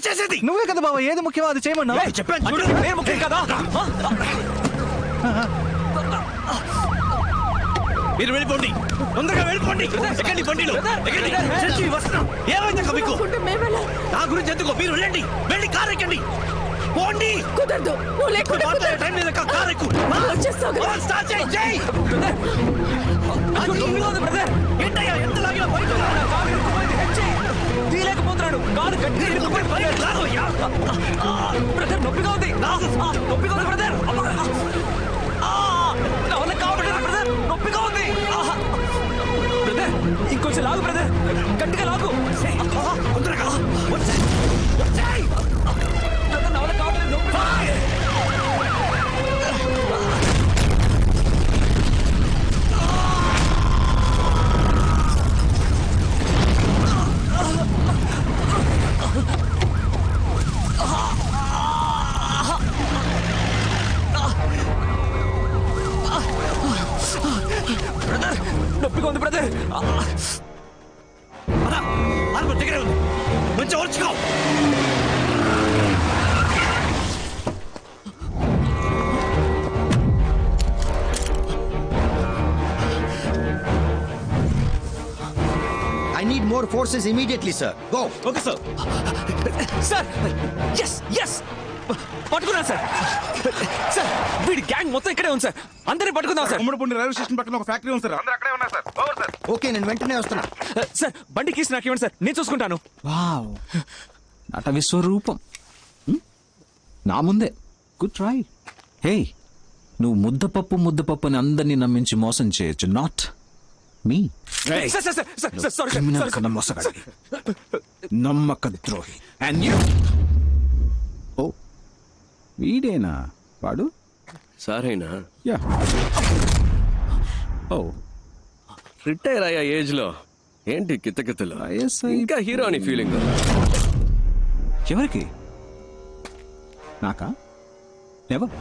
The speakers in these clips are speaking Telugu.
చేసేది? నువ్వే కదా బావ ఏది ముఖ్యమో అది చేయమన్నా. చెప్పాను చూడు, నేను ముఖ్యం కదా. మీరు వెళ్ళిపోండి, తొందరగా వెళ్ళిపోండి. ఎక్కండి బండిలో, ఎక్కండి. వస్తున్నాం. ఏమైంది మీకు? నా గురించి ఎందుకు? మీరు వెళ్ళండి, వెళ్ళి కారు ఎక్కండి. పోండి. కుదరదు, నువ్వు లేకుండా మాట్లాడే టైం లేదు. కారు ఎక్కు. స్టార్ట్ చేయి. జై ఏంటయ్యా ఎంత లాగినా బయట తీలేకపోతున్నాడు. కారు గట్టి బ్రదర్, నొప్పిగా ఉంది. నొప్పిగా ఉంది బ్రదర్. నా వల్ల కావట్లేదు బ్రదర్, నొప్పిగా ఉంది. బ్రదర్ ఇంకొంచెం లాగు బ్రదర్, గట్టిగా లాగు. తొందరగా బ్రదర్ నా వల్ల కావట్లేదు, నొప్పి. బ్రదర్ నొప్పిగా ఉంది బ్రదర్. దగ్గరే ఉంది, మంచిగా ఓర్చుకో. I need more forces immediately, sir. Go. Okay sir. Sir S S పట్టుకున్నాను సార్. సార్ వీడి గ్యాంగ్ మొత్తం ఇక్కడే ఉంది సార్. అందరినీ పట్టుకుందాం సార్. ఉమ్మడిపూడి రైల్వే స్టేషన్ పక్కన ఒక ఫ్యాక్టరీ ఉంది సార్, అందరూ అక్కడే ఉన్నారు సార్. Over sir. ఓకే, నేను వెంటనే వస్తున్నా. సార్ బండి కీస్ నాకు ఇవ్వండి సార్, నేను చూసుకుంటాను. వావ్, నట విశ్వరూపం నా ముందే. Good try. హే, నువ్వు ముద్దపప్పు అని అందరినీ నమ్మించి మోసం చేయొచ్చు, not me. Sir sir sir sir sorry criminal కన్నా మోసగాడి, నమ్మక ద్రోహి. And you. ఓ వీడేనా వాడు? సారేనా? యా. ఓ రిటైర్ అయ్యా ఏజ్ లో ఏంటి కిత్తకిత్తలు? ఇంకా హీరో అని ఫీలింగ్. ఎవరికి? నాకా? ఎవరు?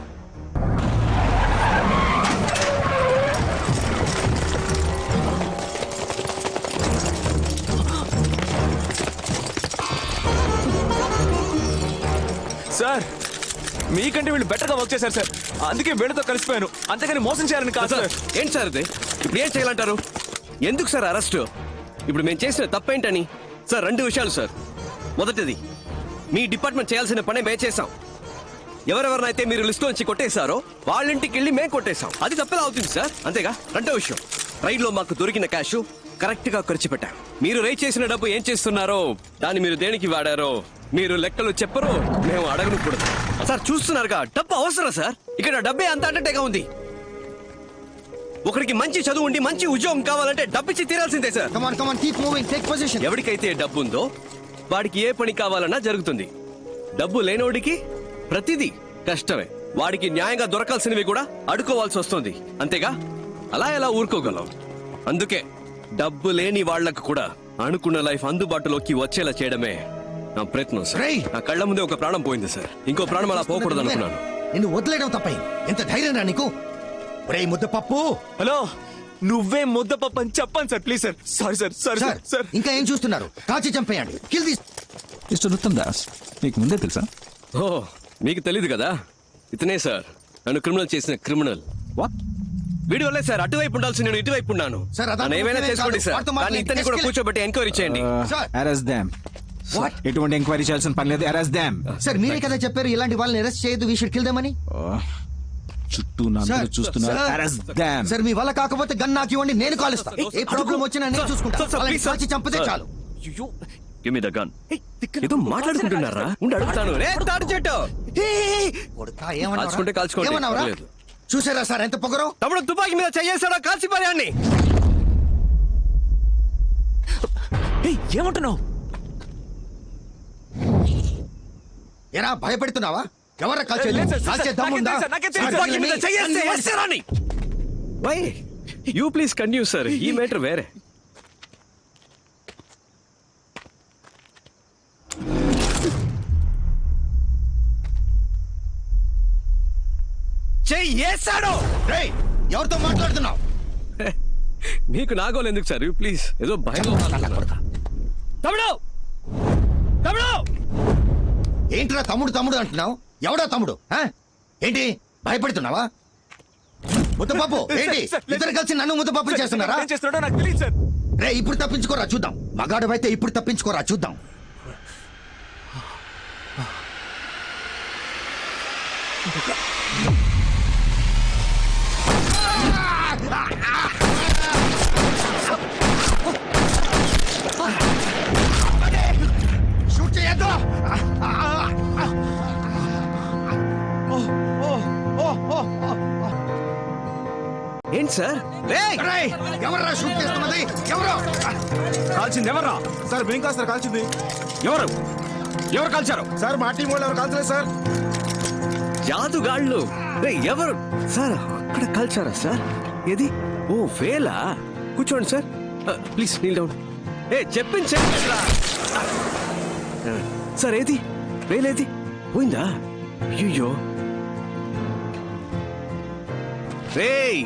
సార్ మీకంటే వీళ్ళు బెటర్ గా వర్క్ చేశారు సార్, అందుకే వీళ్ళతో కలిసిపోయాను, అంతేగాని మోసం చేయాలని కాదు సార్. ఏంటి సార్ ఇది? ఇప్పుడు ఏం చేయాలంటారు? ఎందుకు సార్ అరెస్ట్? ఇప్పుడు మేము చేసిన తప్పేంటని? సార్ 2 విషయాలు సార్. మొదటిది, మీ డిపార్ట్మెంట్ చేయాల్సిన పనే మేము చేశాం. ఎవరెవరినైతే మీరు లిస్ట్ నుంచి కొట్టేశారో వాళ్ళింటికి వెళ్ళి మేము కొట్టేశాం. అది తప్పేలా అవుతుంది సార్, అంతేగా? 2వ విషయం, రైడ్ లో మాకు దొరికిన క్యాష్ కరెక్ట్ గా ఖర్చు పెట్టాం. మీరు రైడ్ చేసిన డబ్బు ఏం చేస్తున్నారో, దాన్ని మీరు దేనికి వాడారో మీరు లెక్కలు చెప్పరు, మేము అడగను కూడా. సార్ చూస్తున్నారుగా, డబ్బు అవసరం సార్. ఇక్కడ డబ్బే అంత అడ్డంగా ఉంది. ఒకరికి మంచి చదువు ఉండి మంచి ఉద్యోగం కావాలంటే డబ్బిచ్చి తీరాల్సిందే sir. Come on, come on, keep moving, take position. ఎవరికైతే డబ్బు ఉందో వాడికి ఏ పని కావాలన్నా జరుగుతుంది. డబ్బు లేనోడికి ప్రతిదీ కష్టమే. వాడికి న్యాయంగా దొరకాల్సినవి కూడా అడుకోవాల్సి వస్తుంది, అంతేగా? అలా ఎలా ఊరుకోగలం? అందుకే డబ్బు లేని వాళ్లకు కూడా అనుకున్న లైఫ్ అందుబాటులోకి వచ్చేలా చేయడమే నా ప్రయత్నం సార్. నా కళ్ళ ముందే ఒక ప్రాణం పోయింది సార్, ఇంకో ప్రాణం అలా పోకూడదు అనుకున్నాను. నిన్ను వదిలేయడం తప్పై ఎంత ధైర్యం రా నీకు? ఒరేయ్ ముద్దపప్పు. హలో, నువ్వే ముద్దపప్పు అని చెప్పండి sir, please sir. Sorry sir, sorry sir. Sir ఇంకా ఏం చూస్తున్నారు? కాల్చి చంపేయండి. Kill this. Mister Uttam Das, మీకు ముందే తెలుసా? ఓ, మీకు తెలీదు కదా? ఇతనే సార్ నన్ను క్రిమినల్ చేసిన క్రిమినల్. వాట్? వీడి వల్లే సార్ అటువైపు ఉండాల్సి నేను ఇటువైపు ఉన్నాను. నన్ను ఏమైనా చేసుకోండి సార్, కానీ ఇతన్ని కూడా కూర్చోబెట్టి ఎంక్వైరీ చేయండి. Arrest them. What? ఎటువంటి ఎంక్వైరీ చేయాల్సిన పని లేదు, అరెస్ట్ దెమ్. సార్ మీరే కదా చెప్పారు ఇలాంటి వాళ్ళని అరెస్ట్ చేయొద్దు, వి షుడ్ కిల్ దెమ్ అని. చుట్టూ నన్ను చూస్తున్నారు, అరెస్ట్ దెమ్. సార్ మీ వల్ల కాకపోతే గన్ నాకు ఇవ్వండి, నేను కాలుస్తా. ఏ ప్రాబ్లం వచ్చినా నేను చూసుకుంటా. వాళ్ళని కాల్చి చంపితే చాలు. Give me the gun. ఏదో మాట్లాడుకుంటున్నారా? ఉండి అడుగుతాను. రే తాడు చెట్టు, కాల్చుకుంటే కాల్చుకోండి, పర్లేదు. చూసారా సార్ ఎంత పొగరో? తమ్ముడు తుపాకీ మీద చెయ్యేసాడా? కాల్చి పారేయండి. ఏమంటున్నావు? ఎరా భయపెడుతున్నావా? ఎవరా కాల్చేది? కాల్చే దమ్ముందా? తుపాకీ మీద చెయ్యేస్తే వేస్తారని. Why you please continue sir, ఈ మ్యాటర్ వేరే. చెయ్యేసాడు. రేయ్ ఎవరితో మాట్లాడుతున్నావు? మీకు నాగోలు ఎందుకు సార్? యూ ప్లీజ్, ఏదో భయం. తమ్ముడు, తమ్ముడు, ఏంట్రా తమ్ముడు తమ్ముడు అంటున్నావు? ఎవడా తమ్ముడు? ఆ? ఏంటి భయపడుతున్నావా? ముద్దపప్పు ఏంటి? ఇద్దరు కలిసి నన్ను ముద్దపప్పు చేస్తున్నారా? ఏం చేస్తున్నాడో నాకు తెలియదు సార్. రే ఇప్పుడు తప్పించుకోరా చూద్దాం. మగాడు అయితే ఇప్పుడు తప్పించుకోరా చూద్దాం. షూట్ చేయొద్దు. ఏంటి సార్? రేయ్, ఎవర్రా షూట్ చేస్తున్నది? ఎవరు? కాల్చింది ఎవర్రా? సార్ మేము కాదు సార్ కాల్చింది. ఎవరు ఎవరు కాల్చారు? సార్ మా టీం వాళ్ళు ఎవరు కాల్చలేదు సార్. జాదుగాళ్ళు. ఎవరు సార్? అక్కడ కాల్చారా సార్? ఏది? ఓ ఫేలా. కూర్చోండి సార్, ప్లీజ్ నీల్ డౌన్. చెప్పించండి సార్. ఏది వేలేది? పోయిందా? అయ్యో రేయ్,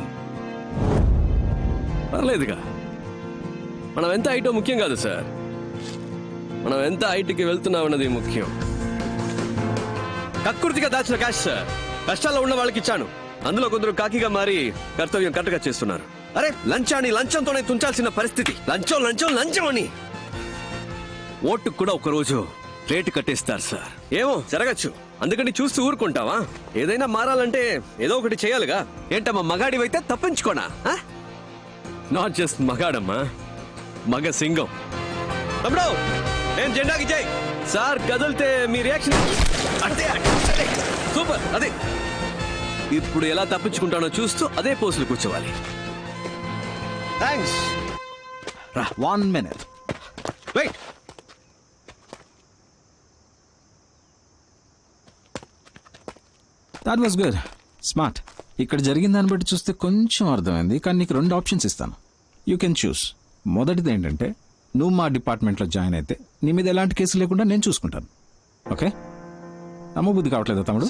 పర్లేదుగా. మనం ఎంత హైటో ముఖ్యం కాదు సార్, మనం ఎంత హైట్కి వెళ్తున్నాం అన్నది ముఖ్యం. కక్కుర్తిగా దాచిన క్యాష్ సార్, కష్టాల్లో ఉన్న వాళ్ళకి ఇచ్చాను. అందులో కొందరు కాకిగా మారి కర్తవ్యం కరెక్ట్గా చేస్తున్నారు. అరే లంచాన్ని లంచంతోనే తుంచాల్సిన పరిస్థితి. లంచం లంచం లంచం అని ఓటుకు కూడా ఒకరోజు రేటు కట్టేస్తారు సార్. ఏమో జరగచ్చు, అందుకని చూస్తూ ఊరుకుంటావా? ఏదైనా మారాలంటే ఏదో ఒకటి చేయాలిగా. ఏంటమ్మా మగాడివైతే తప్పించుకోనా? నాట్ జస్ట్ మగాడమ్మా, మగ సింగం. తమ్ముడు నేను జెండాకి జై సార్. కదిలితే మీ రియాక్షన్ సూపర్. అదే ఇప్పుడు ఎలా తప్పించుకుంటానో చూస్తూ అదే పోస్టులు కూర్చోవాలి. Thanks. 1 minute. Wait. That was good, smart. ఇక్కడ జరిగిన దాన్ని బట్టి చూస్తే కొంచెం అర్థమైంది, కానీ నీకు 2 ఆప్షన్స్ ఇస్తాను. You can choose. మొదటిది ఏంటంటే నువ్వు మా డిపార్ట్మెంట్లో జాయిన్ అయితే నీ మీద ఎలాంటి కేసు లేకుండా నేను చూసుకుంటాను. ఓకే? నమ్మబుద్ధి కావట్లేదా తమ్ముడు?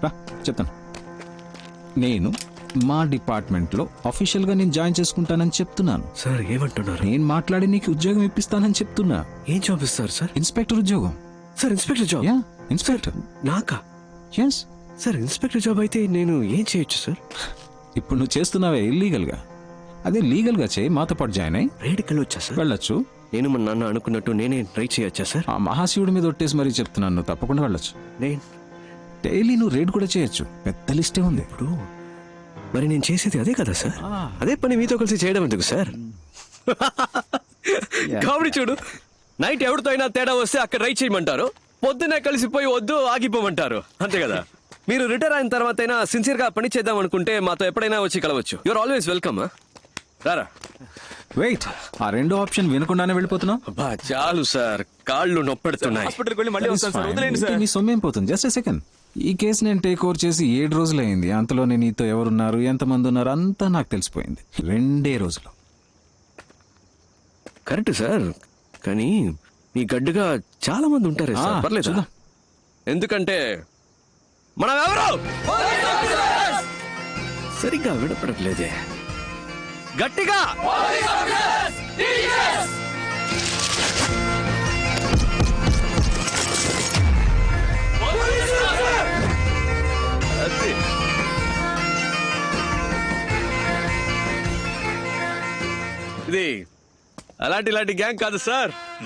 రా చెప్తాను. నేను మా డిపార్ట్మెంట్లో అఫీషియల్గా నేను జాయిన్ చేసుకుంటానని చెప్తున్నాను. సార్ ఏమంటున్నారు? నేను మాట్లాడి నీకు ఉద్యోగం ఇప్పిస్తానని చెప్తున్నా. ఏం జాబ్ ఇస్తారు సార్? ఇన్స్పెక్టర్ ఉద్యోగం. Sir inspector job? Yeah, inspector. నాకా? ఎస్. సార్ ఇన్స్పెక్టర్ జాబ్ అయితే నేను ఏం చేయొచ్చు సార్? ఇప్పుడు నువ్వు చేస్తున్నావే ఇల్లీగల్గా, అదే లీగల్గా చేయి. మాతో పాటు జాయిన్ అయ్యి రైడ్కి వెళ్ళొచ్చా సార్? వెళ్ళొచ్చు. నేను మా నాన్న అనుకున్నట్టు నేనే ట్రై చేయొచ్చా సార్? ఆ మహాశివుడి మీద ఒట్టేసి మరీ చెప్తున్నాను, నువ్వు తప్పకుండా వెళ్ళొచ్చు. నేను డైలీ నువ్వు రేడ్ కూడా చేయొచ్చు, పెద్ద లిస్టే ఉంది. ఇప్పుడు మరి నేను చేసేది అదే కదా సార్? ఆ. అదే పని మీతో కలిసి చేయడం ఎందుకు సార్? కామెడీ చూడు. నైట్ ఎవరితో అయినా తేడా వస్తే అక్కడ రైట్ చేయమంటారు, పొద్దునే కలిసిపోయి వద్దు ఆగిపోమంటారు. అంతే కదా? మీరు రిటైర్ అయిన తర్వాత అయినా సిన్సియర్ గా పని చేద్దాం అనుకుంటే మాతో ఎప్పుడైనా వచ్చి కలవచ్చు. Your always welcome. రారా. వెయిట్, ఆ 2 ఆప్షన్ వినకుండానే వెళ్ళిపోతున్నావు? అబ్బా చాలు సార్, కాళ్ళు నొప్పెడుతున్నాయి. హాస్పిటల్కి వెళ్ళి మళ్ళీ వస్తాను సార్. వదిలేండి ఏంటి సార్. నీ సొమ్మేం పోతుంది? Just second. ఈ కేసు నేను టేక్ ఓవర్ చేసి 7 రోజులైంది. అంతలోనే నీతో ఎవరున్నారు, ఎంతమంది ఉన్నారు అంతా నాకు తెలిసిపోయింది 2 రోజులు. కరెక్ట్ సార్, కానీ మీ గడ్డుగా చాలా మంది ఉంటారే సార్. పర్లేదు చూద్దాం. ఎందుకంటే మనం ఎవరు సరిగ్గా వినపడట్లేదే. గట్టిగా అది. ఇది అలాంటి గ్యాంగ్ కాదు సార్.